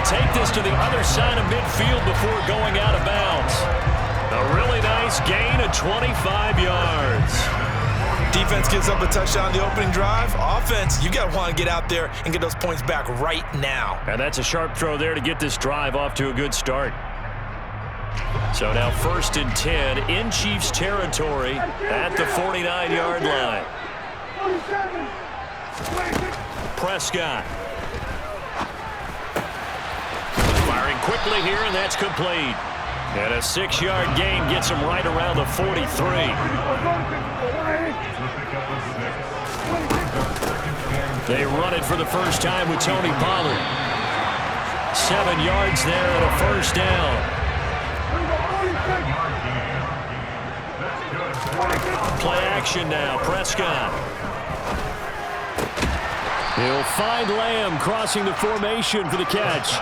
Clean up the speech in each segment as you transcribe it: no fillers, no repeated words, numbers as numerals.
They'll take this to the other side of midfield before going out of bounds. A really nice gain of 25 yards. Defense gives up a touchdown on the opening drive. Offense, you got to want to get out there and get those points back right now. And that's a sharp throw there to get this drive off to a good start. So now 1st and 10 in Chiefs territory at the 49-yard line. Prescott. Firing quickly here, and that's complete. And a 6-yard gain gets him right around the 43. They run it for the first time with Tony Pollard. 7 yards there and a first down. Play action now, Prescott. He'll find Lamb crossing the formation for the catch.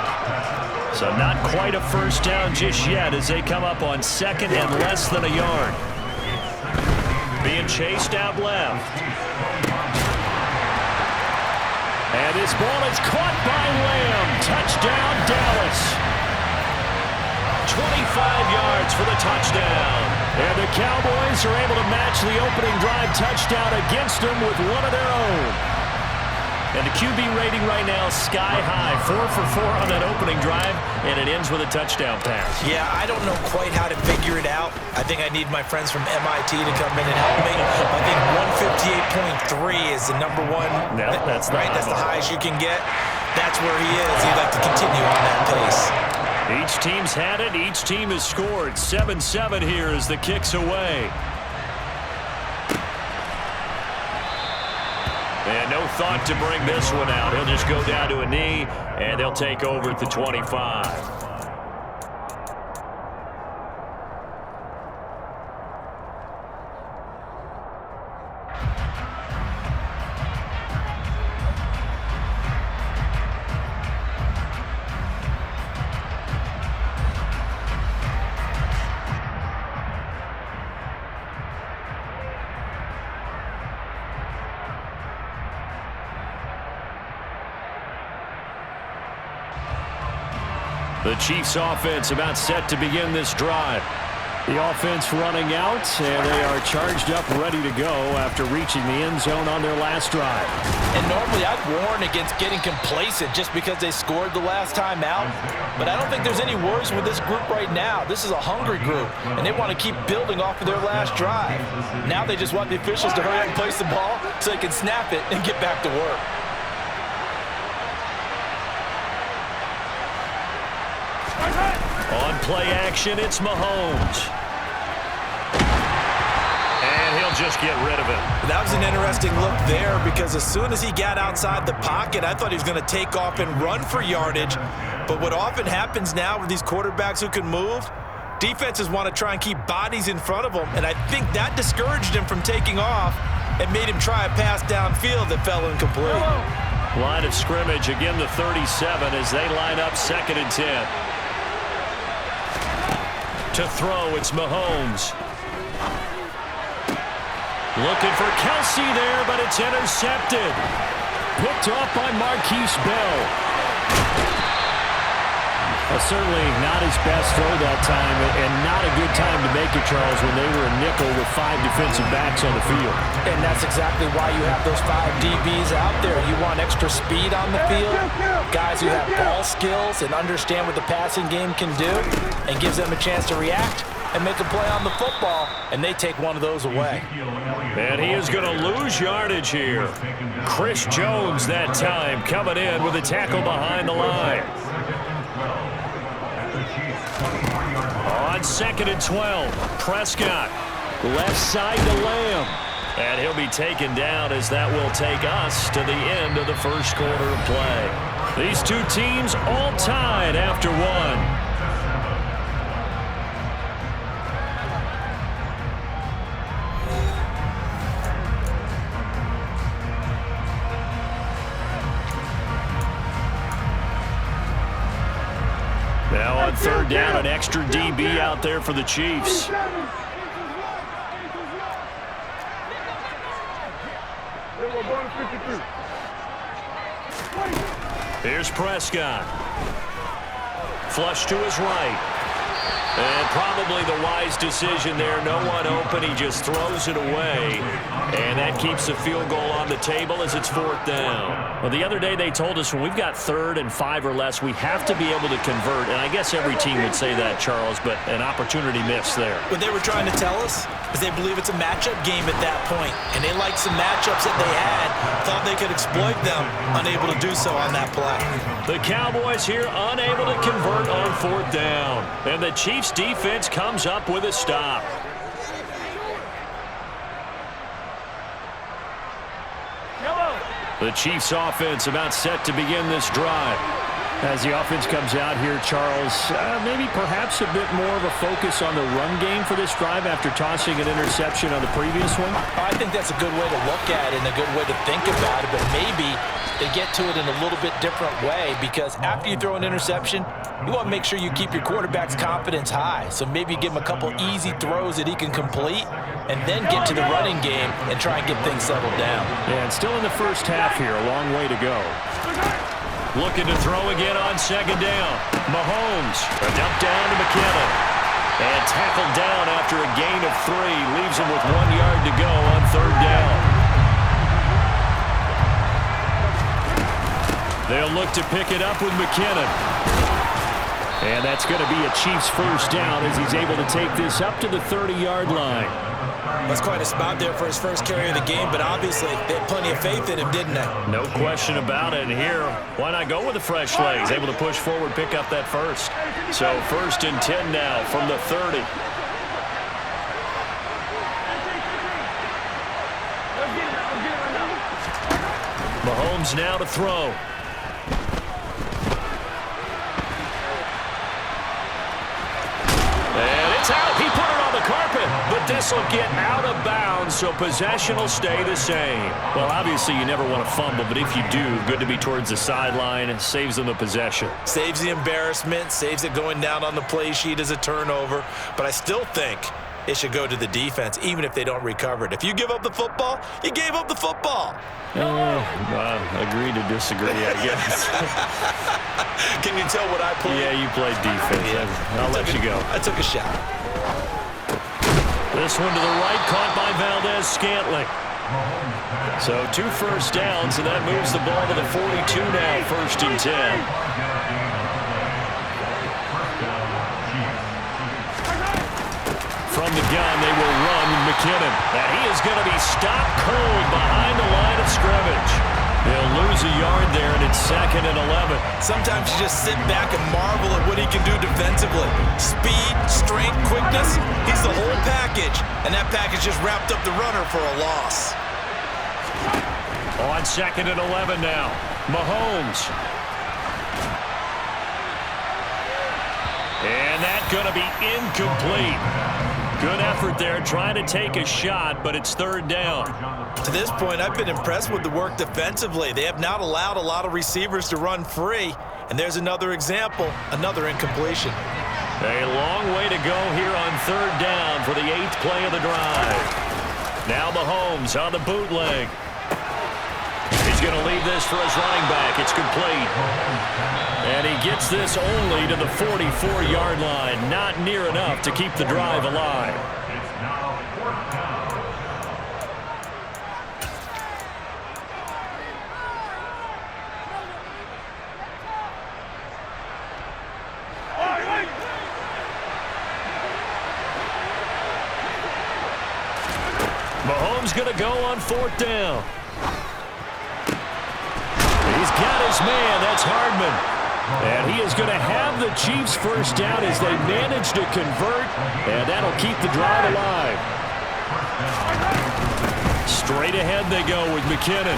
So not quite a first down just yet as they come up on 2nd and less than a yard. Being chased out left. And his ball is caught by Lamb. Touchdown, Dallas. 25 yards for the touchdown. And the Cowboys are able to match the opening drive touchdown against them with one of their own. And the QB rating right now is sky high. 4 for 4 on that opening drive, and it ends with a touchdown pass. Yeah, I don't know quite how to figure it out. I think I need my friends from MIT to come in and help me. I think 158.3 is the number one. No, that's right. That's the highest you can get. That's where he is. He'd like to continue on that pace. Each team's had it. Each team has scored. 7-7 here as the kick's away. And no thought to bring this one out. He'll just go down to a knee, and they'll take over at the 25. The Chiefs offense about set to begin this drive. The offense running out, and they are charged up, ready to go after reaching the end zone on their last drive. And normally I'd warn against getting complacent just because they scored the last time out. But I don't think there's any worries with this group right now. This is a hungry group, and they want to keep building off of their last drive. Now they just want the officials to hurry up and place the ball so they can snap it and get back to work. On play action, it's Mahomes. And he'll just get rid of it. That was an interesting look there because as soon as he got outside the pocket, I thought he was going to take off and run for yardage. But what often happens now with these quarterbacks who can move, defenses want to try and keep bodies in front of them. And I think that discouraged him from taking off and made him try a pass downfield that fell incomplete. Line of scrimmage, again the 37 as they line up 2nd and 10. To throw, it's Mahomes. Looking for Kelsey there, but it's intercepted. Picked off by Marquise Bell. Certainly not his best throw that time, and not a good time to make it, Charles, when they were a nickel with 5 defensive backs on the field. And that's exactly why you have those 5 DBs out there. You want extra speed on the field, guys who have ball skills and understand what the passing game can do, and gives them a chance to react and make a play on the football, and they take one of those away. And he is going to lose yardage here. Chris Jones that time coming in with a tackle behind the line. On 2nd and 12, Prescott, left side to Lamb. And he'll be taken down as that will take us to the end of the first quarter of play. These two teams all tied after one. Now on 3rd down, an extra DB out there for the Chiefs. Here's Prescott. Flush to his right. And probably the wise decision there. No one open. He just throws it away. And that keeps the field goal on the table as it's 4th down. Well, the other day they told us when we've got 3rd and 5 or less, we have to be able to convert. And I guess every team would say that, Charles, but an opportunity missed there. What they were trying to tell us is they believe it's a matchup game at that point. And they liked some matchups that they had. Thought they could exploit them. Unable to do so on that play. The Cowboys here unable to convert on 4th down. And the Chiefs defense comes up with a stop. The Chiefs offense about set to begin this drive. As the offense comes out here, Charles, maybe perhaps a bit more of a focus on the run game for this drive after tossing an interception on the previous one? I think that's a good way to look at it and a good way to think about it, but maybe they get to it in a little bit different way because after you throw an interception, you want to make sure you keep your quarterback's confidence high. So maybe give him a couple easy throws that he can complete and then get to the running game and try and get things settled down. Yeah, and still in the first half here, a long way to go. Looking to throw again on 2nd down. Mahomes, a dump down to McKinnon. And tackled down after a gain of 3. Leaves him with 1 yard to go on 3rd down. They'll look to pick it up with McKinnon. And that's going to be a Chiefs first down as he's able to take this up to the 30-yard line. That's quite a spot there for his first carry of the game, but obviously they had plenty of faith in him, didn't they? No question about it. And here, why not go with the fresh legs? Able to push forward, pick up that first. So 1st and 10 now from the 30. Mahomes now to throw. And it's out. He put it on the carpet, but this will get out of bounds, so possession will stay the same. Well, obviously you never want to fumble, but if you do, good to be towards the sideline. It saves them the possession. Saves the embarrassment, saves it going down on the play sheet as a turnover, but I still think it should go to the defense, even if they don't recover it. If you give up the football, you gave up the football. Agree to disagree, I guess. Can you tell what I played? Yeah, you played defense. Yeah. I'll let you go. I took a shot. This one to the right, caught by Valdez-Scantling. So 2 first downs, and that moves the ball to the 42 now, 1st and 10. From the gun, they will run with McKinnon. And he is going to be stopped cold behind the line of scrimmage. They'll lose a yard there, and it's 2nd and 11. Sometimes you just sit back and marvel at what he can do defensively. Speed, strength, quickness, he's the whole package. And that package just wrapped up the runner for a loss. On 2nd and 11 now, Mahomes. And that's going to be incomplete. Good effort there, trying to take a shot, but it's 3rd down. To this point, I've been impressed with the work defensively. They have not allowed a lot of receivers to run free. And there's another example, another incompletion. A long way to go here on 3rd down for the 8th play of the drive. Now Mahomes on the bootleg. He's going to leave this for his running back. It's complete. And he gets this only to the 44-yard line. Not near enough to keep the drive alive. Mahomes going to go on 4th down. He's got his man. That's Hardman. And he is going to have the Chiefs first down as they manage to convert, and that'll keep the drive alive. Straight ahead they go with McKinnon.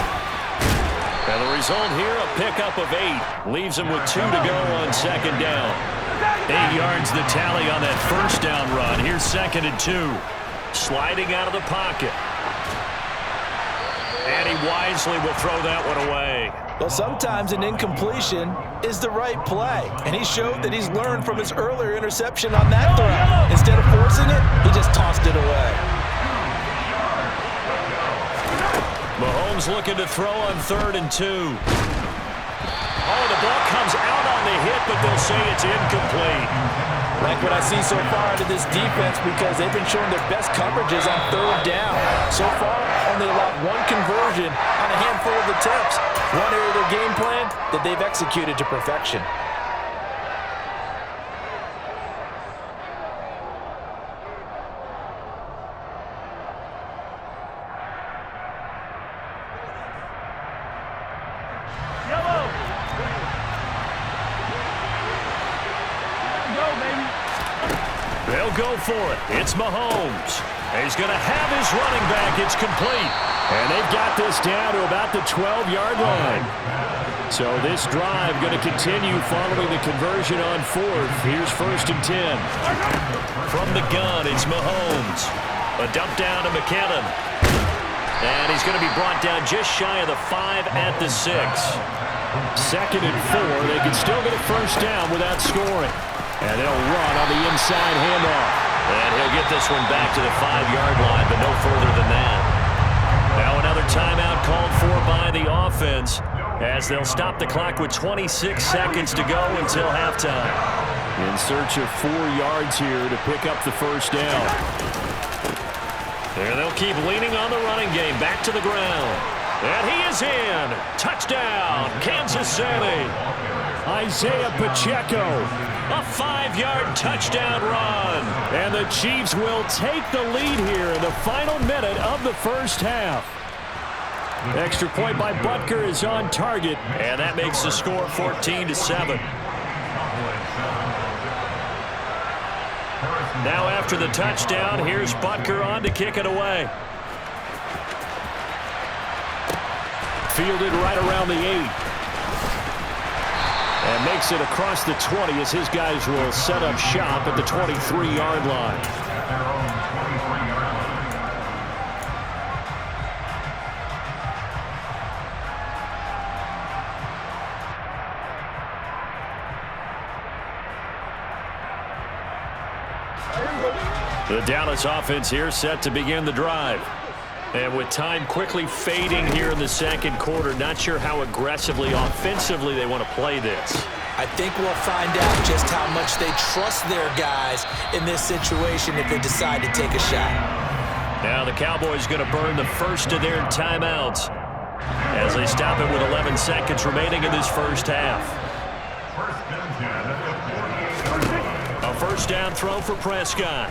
And the result here, a pickup of 8. Leaves him with 2 to go on 2nd down. 8 yards the tally on that first down run. Here's 2nd and 2. Sliding out of the pocket. And he wisely will throw that one away. Well, sometimes an incompletion is the right play. And he showed that he's learned from his earlier interception on that throw. Instead of forcing it, he just tossed it away. Mahomes looking to throw on 3rd and 2. Oh, the ball comes out on the hit but they'll say it's incomplete. Like what I see so far out of this defense because they've been showing their best coverages on third down. So far, only allowed one conversion on a handful of attempts. One area of their game plan that they've executed to perfection. They'll go for it. It's Mahomes. He's going to have his running back. It's complete. And they've got this down to about the 12-yard line. So this drive going to continue following the conversion on fourth. Here's 1st and 10. From the gun, it's Mahomes. A dump down to McKinnon. And he's going to be brought down just shy of the 5 at the 6. 2nd and 4. They can still get a first down without scoring. And they'll run on the inside handoff. And he'll get this one back to the 5-yard line, but no further than that. Now another timeout called for by the offense as they'll stop the clock with 26 seconds to go until halftime. In search of 4 yards here to pick up the first down. And they'll keep leaning on the running game. Back to the ground. And he is in. Touchdown, Kansas City. Isaiah Pacheco. A 5-yard touchdown run. And the Chiefs will take the lead here in the final minute of the first half. Extra point by Butker is on target. And that makes the score 14-7. Now after the touchdown, here's Butker on to kick it away. Fielded right around the 8. And makes it across the 20 as his guys will set up shop at the 23-yard line. The Dallas offense here set to begin the drive. And with time quickly fading here in the second quarter, not sure how aggressively, offensively they want to play this. I think we'll find out just how much they trust their guys in this situation if they decide to take a shot. Now the Cowboys going to burn the first of their timeouts as they stop it with 11 seconds remaining in this first half. A first down throw for Prescott.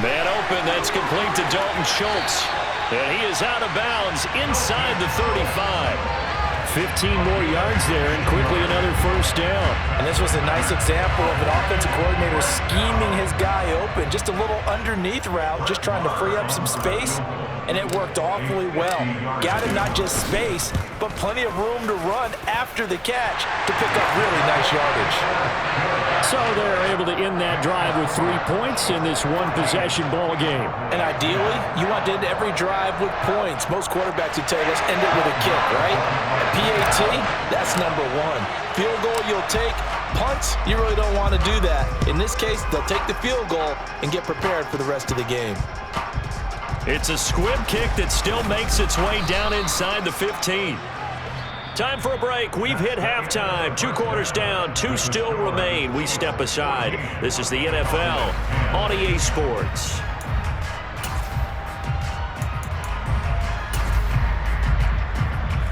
Man open, that's complete to Dalton Schultz. And he is out of bounds inside the 35. 15 more yards there, and quickly another first down. And this was a nice example of an offensive coordinator scheming his guy open. Just a little underneath route, just trying to free up some space, and it worked awfully well. Got him not just space, but plenty of room to run after the catch to pick up really nice yardage. So they're able to end that drive with 3 points in this one-possession ball game. And ideally, you want to end every drive with points. Most quarterbacks would tell you, let's end it with a kick, right? A PAT, that's number 1. Field goal you'll take. Punts, you really don't want to do that. In this case, they'll take the field goal and get prepared for the rest of the game. It's a squib kick that still makes its way down inside the 15. Time for a break. We've hit halftime. 2 quarters down. 2 still remain. We step aside. This is the NFL on EA Sports.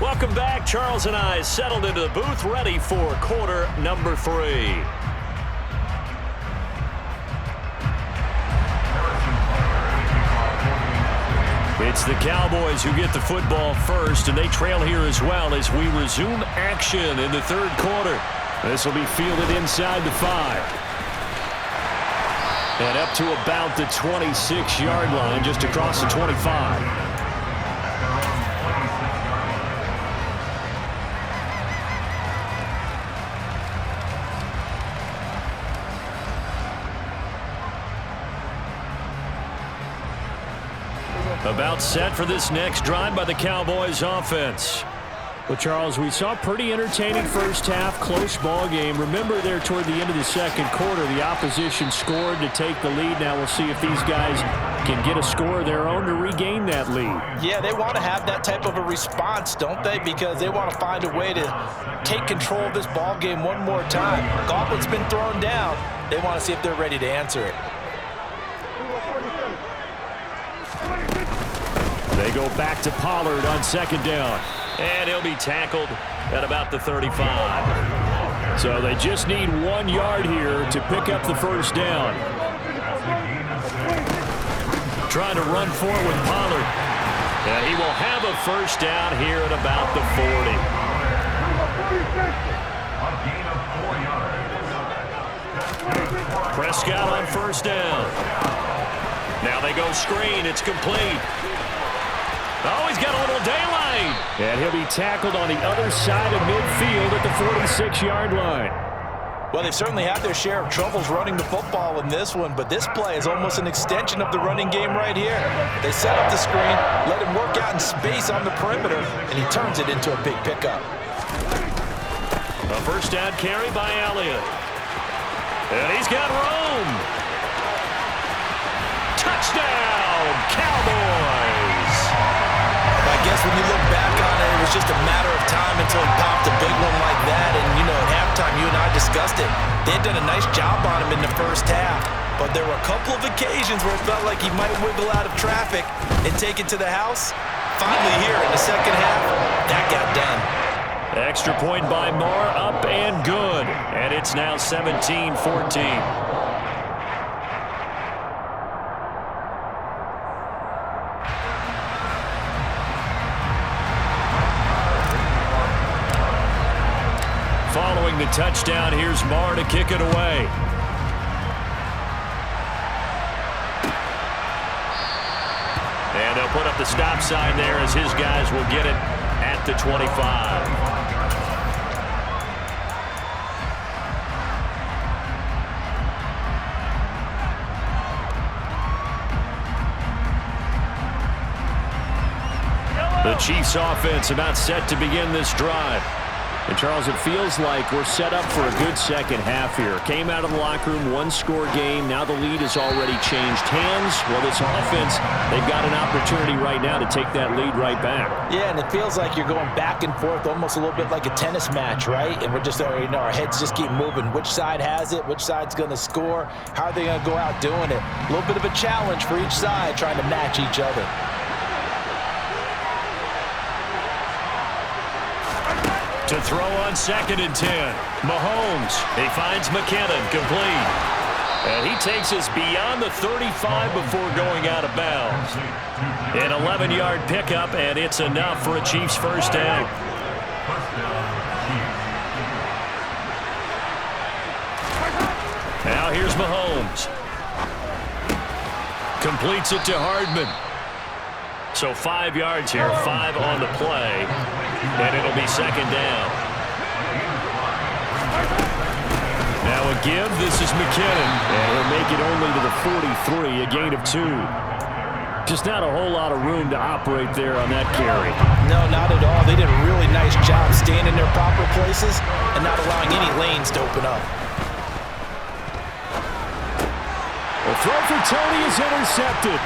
Welcome back. Charles and I settled into the booth, ready for quarter number 3. It's the Cowboys who get the football first, and they trail here as well as we resume action in the third quarter. This will be fielded inside the 5. And up to about the 26-yard line, just across the 25. About set for this next drive by the Cowboys offense. Well, Charles, we saw a pretty entertaining first half, close ball game. Remember there toward the end of the second quarter, the opposition scored to take the lead. Now we'll see if these guys can get a score of their own to regain that lead. Yeah, they want to have that type of a response, don't they? Because they want to find a way to take control of this ball game one more time. Gauntlet's been thrown down. They want to see if they're ready to answer it. They go back to Pollard on second down. And he'll be tackled at about the 35. So they just need 1 yard here to pick up the first down. Trying to run forward with Pollard. And he will have a first down here at about the 40. Prescott on first down. Now they go screen. It's complete. Oh, he's got a little daylight. And he'll be tackled on the other side of midfield at the 46-yard line. Well, they've certainly had their share of troubles running the football in this one, but this play is almost an extension of the running game right here. They set up the screen, let him work out in space on the perimeter, and he turns it into a big pickup. A first down carry by Elliott. And he's got room. Touchdown, Cowboys. I guess when you look back on it, it was just a matter of time until he popped a big one like that. And, you know, at halftime, you and I discussed it. They had done a nice job on him in the first half. But there were a couple of occasions where it felt like he might wiggle out of traffic and take it to the house. Finally here in the second half, that got done. Extra point by Moore, up and good. And it's now 17-14. Following the touchdown, here's Moore to kick it away. And they'll put up the stop sign there as his guys will get it at the 25. The Chiefs offense about set to begin this drive. And, Charles, it feels like we're set up for a good second half here. Came out of the locker room, one-score game. Now the lead has already changed hands. Well, this offense, they've got an opportunity right now to take that lead right back. Yeah, and it feels like you're going back and forth almost a little bit like a tennis match, right? And we're just, you know, our heads just keep moving. Which side has it? Which side's going to score? How are they going to go out doing it? A little bit of a challenge for each side trying to match each other. To throw on 2nd and 10. Mahomes. He finds McKinnon complete. And he takes us beyond the 35 before going out of bounds. An 11-yard pickup, and it's enough for a Chiefs first down. Now here's Mahomes. Completes it to Hardman. So 5 yards here, 5 on the play, and it'll be second down. Now a give, this is McKinnon, and he'll make it only to the 43, a gain of 2. Just not a whole lot of room to operate there on that carry. No, not at all. They did a really nice job staying in their proper places and not allowing any lanes to open up. The throw for Tony is intercepted.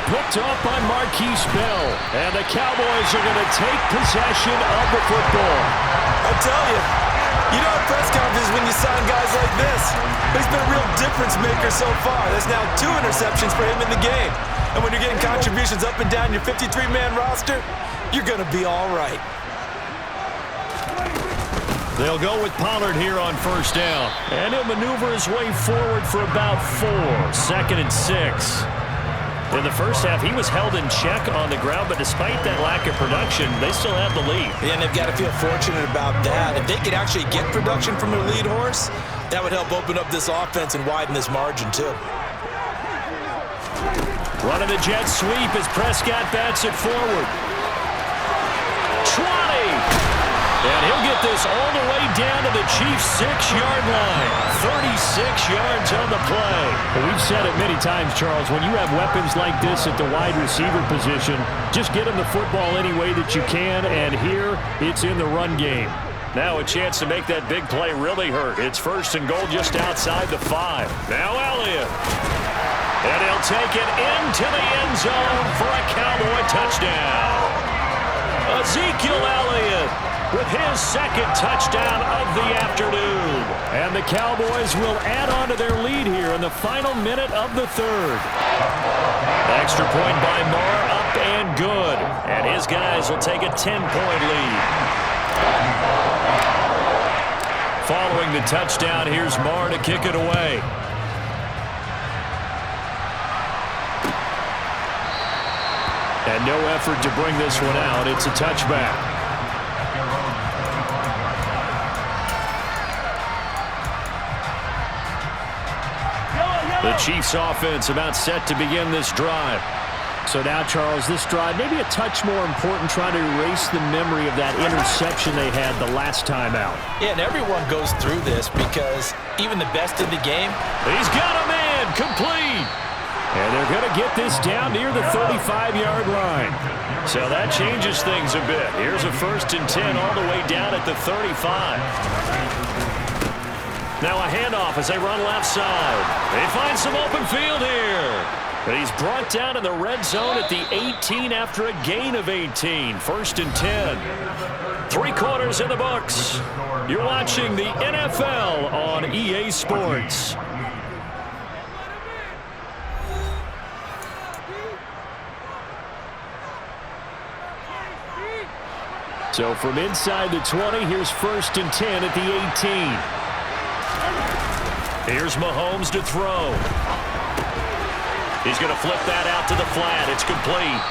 Picked off by Marquise Bell. And the Cowboys are going to take possession of the football. I'll tell you, you know at press conferences when you sign guys like this, he's been a real difference maker so far. There's now 2 interceptions for him in the game. And when you're getting contributions up and down your 53-man roster, you're going to be all right. They'll go with Pollard here on first down. And he'll maneuver his way forward for about 4. 2nd and 6. In the first half, he was held in check on the ground, but despite that lack of production, they still have the lead. Yeah, and they've got to feel fortunate about that. If they could actually get production from their lead horse, that would help open up this offense and widen this margin, too. Running the jet sweep as Prescott bats it forward. 20! And he'll get this all the way down to the Chiefs' 6-yard line. 36 yards on the play. Well, we've said it many times, Charles, when you have weapons like this at the wide receiver position, just get them the football any way that you can, and here it's in the run game. Now a chance to make that big play really hurt. It's 1st and goal just outside the 5. Now Elliott. And he'll take it into the end zone for a Cowboy touchdown. Ezekiel Elliott with his 2nd touchdown of the afternoon. And the Cowboys will add on to their lead here in the final minute of the 3rd. Extra point by Marr, up and good. And his guys will take a 10-point lead. Following the touchdown, here's Marr to kick it away. And no effort to bring this one out. It's a touchback. The Chiefs offense about set to begin this drive. So now, Charles, this drive maybe a touch more important, trying to erase the memory of that interception they had the last time out. Yeah, and everyone goes through this because even the best in the game. He's got a man, complete. And they're going to get this down near the 35-yard line. So that changes things a bit. Here's a 1st and 10 all the way down at the 35. Now a handoff as they run left side. They find some open field here. But he's brought down in the red zone at the 18 after a gain of 18. 1st and 10. 3 quarters in the books. You're watching the NFL on EA Sports. So from inside the 20, here's 1st and 10 at the 18. Here's Mahomes to throw. He's going to flip that out to the flat. It's complete.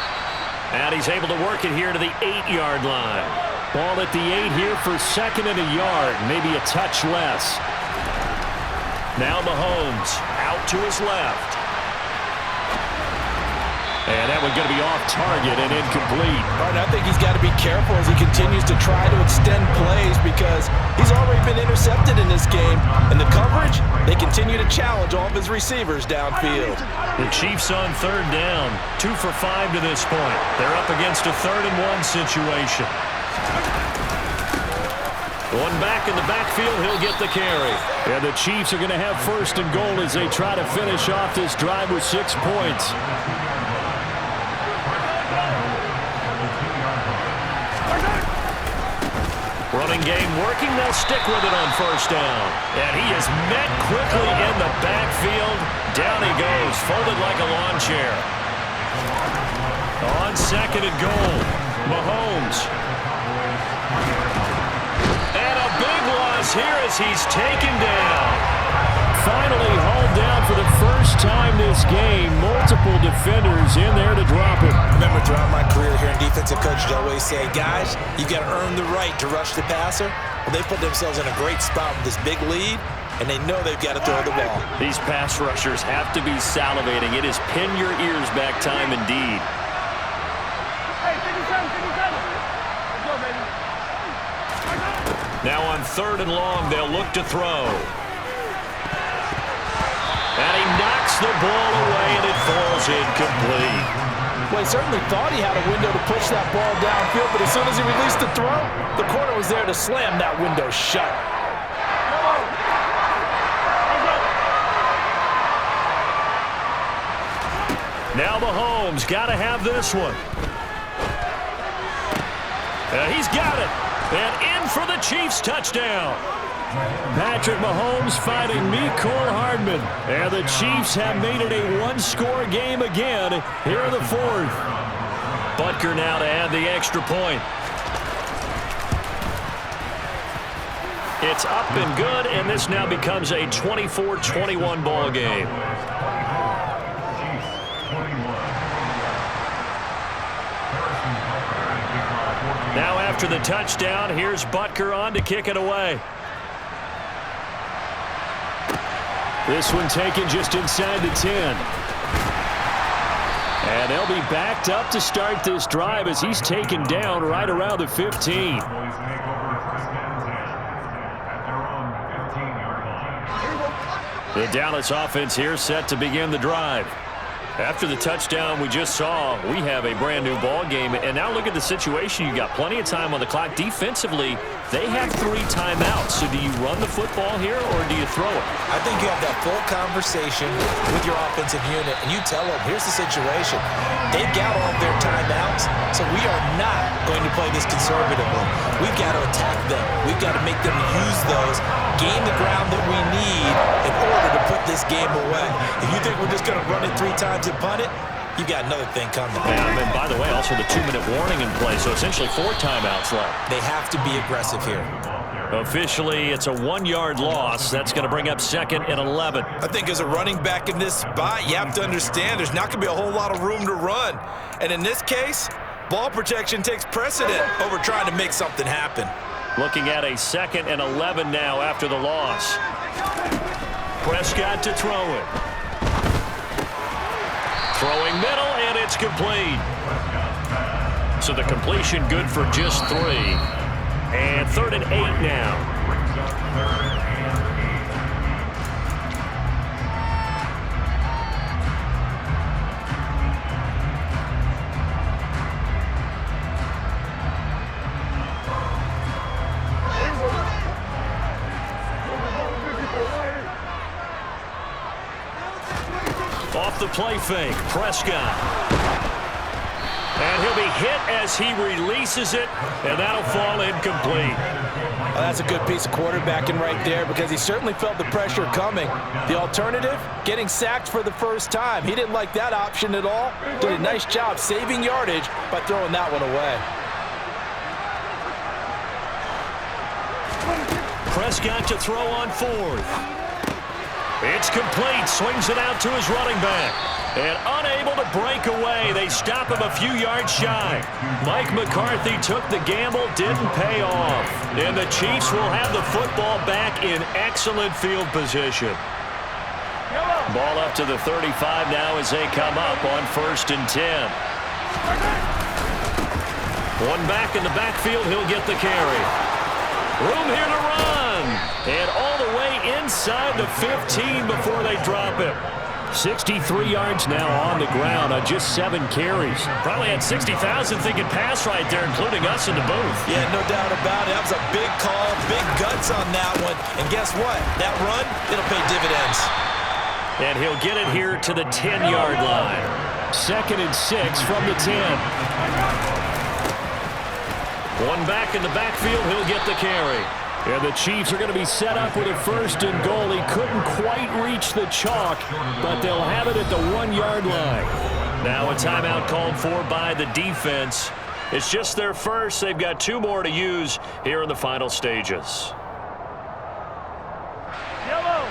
And he's able to work it here to the 8-yard line. Ball at the 8 here for 2nd and a yard, maybe a touch less. Now Mahomes out to his left. And that one's going to be off target and incomplete. Right, I think he's got to be careful as he continues to try to extend plays because he's already been intercepted in this game. And the coverage, they continue to challenge all of his receivers downfield. The Chiefs on 3rd down. 2 for 5 to this point. They're up against a 3rd and 1 situation. One back in the backfield, he'll get the carry. And the Chiefs are going to have 1st and goal as they try to finish off this drive with 6 points. Running game working. They'll stick with it on 1st down. And he is met quickly in the backfield. Down he goes, folded like a lawn chair. On 2nd and goal, Mahomes. And a big loss here as he's taken down. Finally hauled down for the first time this game. Multiple defenders in there to drop him. Remember, throughout my career here in defensive coaches always say, guys, you got to earn the right to rush the passer. Well, they put themselves in a great spot with this big lead, and they know they've got to throw the ball. These pass rushers have to be salivating. It is pin your ears back time indeed. Now on 3rd and long, they'll look to throw. And he knocks the ball away, and it falls incomplete. Well, he certainly thought he had a window to push that ball downfield, but as soon as he released the throw, the corner was there to slam that window shut. Now Mahomes got to have this one. He's got it. And in for the Chiefs touchdown. Patrick Mahomes fighting Mecole Hardman. And the Chiefs have made it a one-score game again here in the 4th. Butker now to add the extra point. It's up and good, and this now becomes a 24-21 ball game. Now after the touchdown, here's Butker on to kick it away. This one taken just inside the 10. And they'll be backed up to start this drive as he's taken down right around the 15. The Dallas offense here set to begin the drive. After the touchdown we just saw, we have a brand new ball game. And now look at the situation. You got plenty of time on the clock. Defensively, they have 3 timeouts. So do you run the football here or do you throw it? I think you have that full conversation with your offensive unit, and you tell them, here's the situation. They've got all their timeouts, so we are not going to play this conservatively. We've got to attack them. We've got to make them use those, gain the ground that we need in order to put this game away. If you think we're just going to run it 3 times and punt it, you got another thing coming. And by the way, also the 2-minute warning in play, so essentially 4 timeouts left. They have to be aggressive here. Officially, it's a 1-yard loss. That's going to bring up 2nd and 11. I think as a running back in this spot, you have to understand there's not going to be a whole lot of room to run. And in this case, ball protection takes precedent over trying to make something happen. Looking at a 2nd and 11 now after the loss. Prescott to throw it. Throwing middle, and it's complete. So the completion good for just 3. And 3rd and 8 now. Off the play fake, Prescott. And he'll be hit as he releases it, and that'll fall incomplete. Well, that's a good piece of quarterbacking right there because he certainly felt the pressure coming. The alternative, getting sacked for the first time. He didn't like that option at all. Did a nice job saving yardage by throwing that one away. Prescott to throw on 4th. It's complete. Swings it out to his running back. And unable to break away. They stop him a few yards shy. Mike McCarthy took the gamble, didn't pay off. And the Chiefs will have the football back in excellent field position. Ball up to the 35 now as they come up on 1st and 10. One back in the backfield. He'll get the carry. Room here to run. And all the way inside the 15 before they drop him. 63 yards now on the ground on just 7 carries. Probably had 60,000 thinking pass right there, including us in the booth. Yeah, no doubt about it. That was a big call, big guts on that one. And guess what? That run, it'll pay dividends. And he'll get it here to the 10-yard line. 2nd and 6 from the 10. One back in the backfield, he'll get the carry. And the Chiefs are going to be set up with a 1st and goal. He couldn't quite reach the chalk, but they'll have it at the 1-yard line. Now a timeout called for by the defense. It's just their first. They've got 2 more to use here in the final stages. Yellow.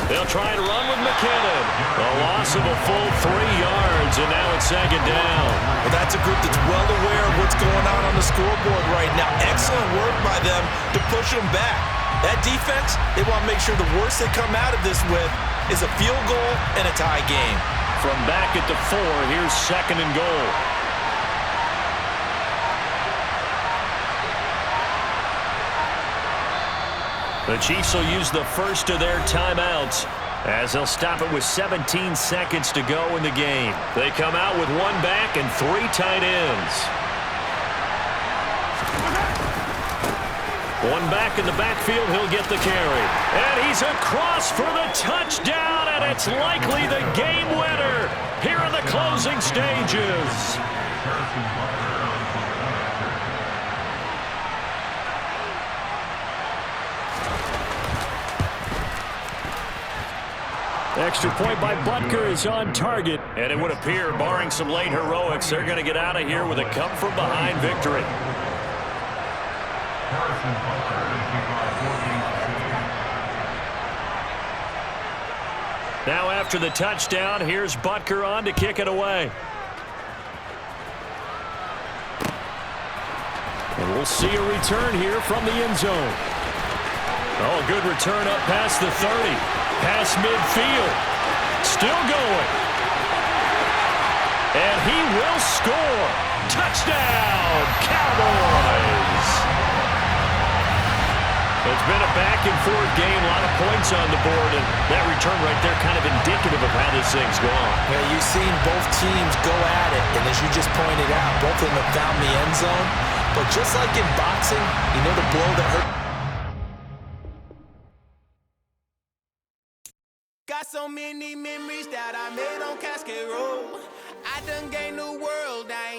They'll try and run with McKinnon. A loss of a full 3 yards, and now it's 2nd down. Well, that's a group that's well aware of what's going on the scoreboard right now. Excellent work by them to push them back. That defense, they want to make sure the worst they come out of this with is a field goal and a tie game. From back at the 4, here's 2nd and goal. The Chiefs will use the first of their timeouts as they'll stop it with 17 seconds to go in the game. They come out with 1 back and 3 tight ends. One back in the backfield, he'll get the carry. And he's across for the touchdown, and it's likely the game winner here in the closing stages. Extra point by Butker is on target. And it would appear, barring some late heroics, they're going to get out of here with a come-from-behind victory. Now after the touchdown, here's Butker on to kick it away. And we'll see a return here from the end zone. Oh, good return up past the 30. Past midfield. Still going. And he will score. Touchdown, Cowboys. It's been a back-and-forth game, a lot of points on the board, and that return right there kind of indicative of how this thing's gone. Yeah, you've seen both teams go at it, and as you just pointed out, both of them have found the end zone. But just like in boxing, you know the blow that hurt. Got so many memories that I made on Cascade Road. I done gained the world, I ain't